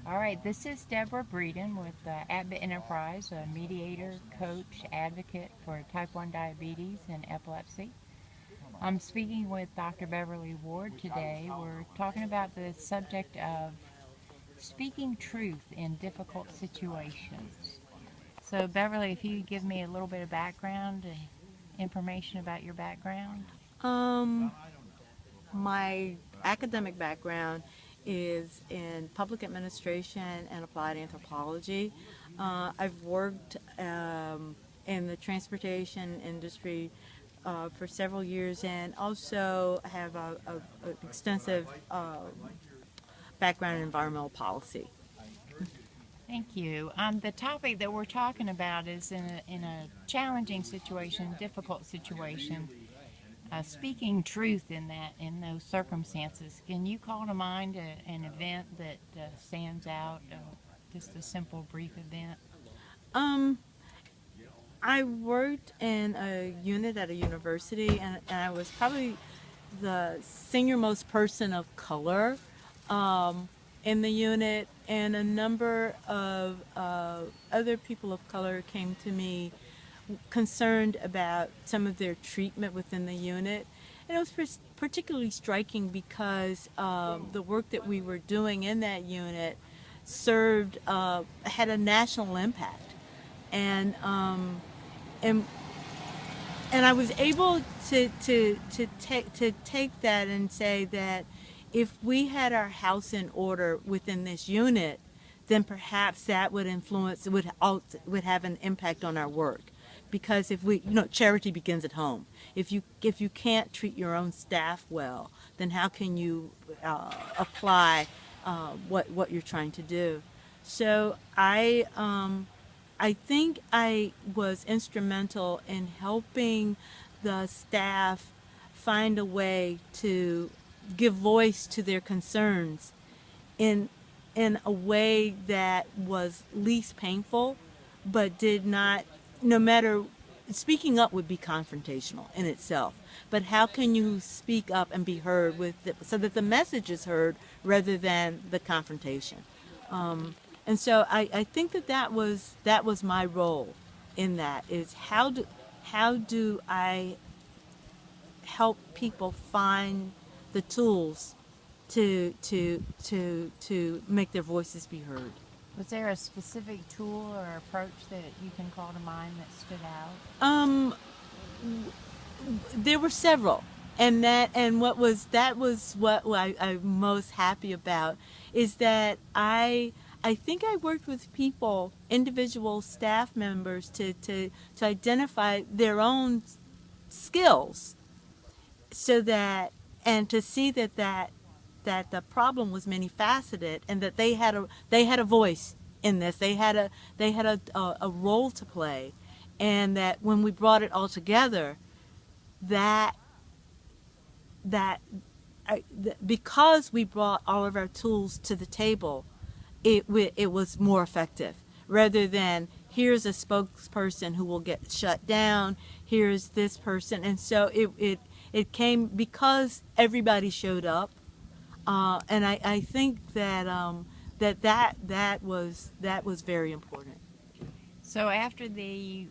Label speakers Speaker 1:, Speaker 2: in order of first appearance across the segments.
Speaker 1: All right, this is Deborah Breeden with Abbott Enterprise, a mediator, coach, advocate for type 1 diabetes and epilepsy. I'm speaking with Dr. Beverly Ward today. We're talking about the subject of speaking truth in difficult situations. So, Beverly, if you could give me a little bit of background and information about your background.
Speaker 2: Um, my academic background is in public administration and applied anthropology. I've worked in the transportation industry for several years and also have an extensive background in environmental policy.
Speaker 1: Thank you. The topic that we're talking about is in a challenging situation, difficult situation, speaking truth in those circumstances. Can you call to mind an event that stands out? Just a simple, brief event.
Speaker 2: Um, I worked in a unit at a university, and I was probably the senior most person of color in the unit, and a number of other people of color came to me concerned about some of their treatment within the unit. And it was particularly striking because the work that we were doing in that unit served had a national impact, and and and I was able to take that and say that if we had our house in order within this unit, then perhaps that would influence would have an impact on our work. Because if we, charity begins at home. If you can't treat your own staff well, then how can you apply what you're trying to do? So I think I was instrumental in helping the staff find a way to give voice to their concerns in in a way that was least painful, but did not, no matter, speaking up would be confrontational in itself. But how can you speak up and be heard so that the message is heard rather than the confrontation? And so I think that was my role in that, is how do I help people find the tools to make their voices be heard.
Speaker 1: Was there a specific tool or approach that you can call to mind that stood out?
Speaker 2: Um, there were several, and what I'm most happy about is that I think I worked with people, individual staff members, to identify their own skills, so that, and to see that the problem was many faceted, and that they had a voice in this. They had a role to play, and that when we brought it all together, that because we brought all of our tools to the table, it was more effective, rather than here's a spokesperson who will get shut down, here's this person. And so it came because everybody showed up. And I think that was very important.
Speaker 1: So after the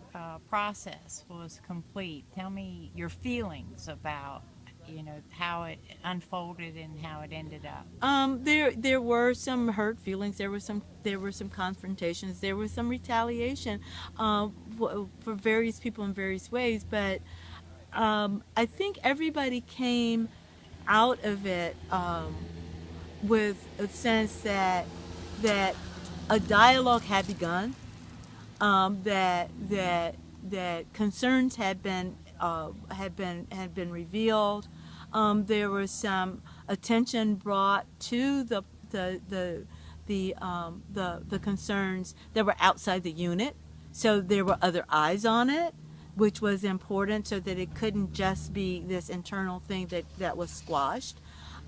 Speaker 1: process was complete, tell me your feelings about how it unfolded and how it ended up.
Speaker 2: There were some hurt feelings. There were some confrontations. There was some retaliation for various people in various ways. But I think everybody came out of it with a sense that a dialogue had begun, that concerns had been revealed. There was some attention brought to the concerns that were outside the unit, so there were other eyes on it, which was important, so that it couldn't just be this internal thing that was squashed.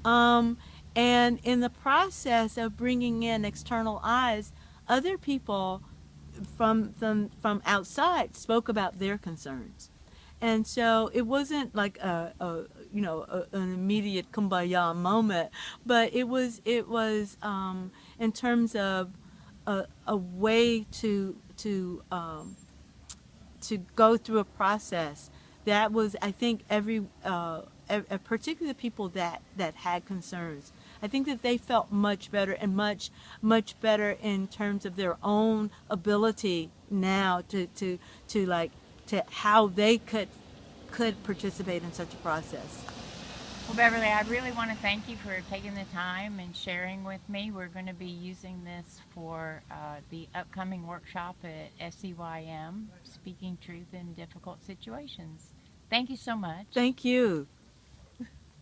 Speaker 2: And in the process of bringing in external eyes, other people from outside spoke about their concerns. And so it wasn't like an immediate kumbaya moment, but it was in terms of a way to go through a process that was, I think, particularly the people that had concerns. I think that they felt much better and much better in terms of their own ability now to how they could participate in such a process.
Speaker 1: Well, Beverly, I really want to thank you for taking the time and sharing with me. We're going to be using this for the upcoming workshop at SCYM, Speaking Truth in Difficult Situations. Thank you so much.
Speaker 2: Thank you.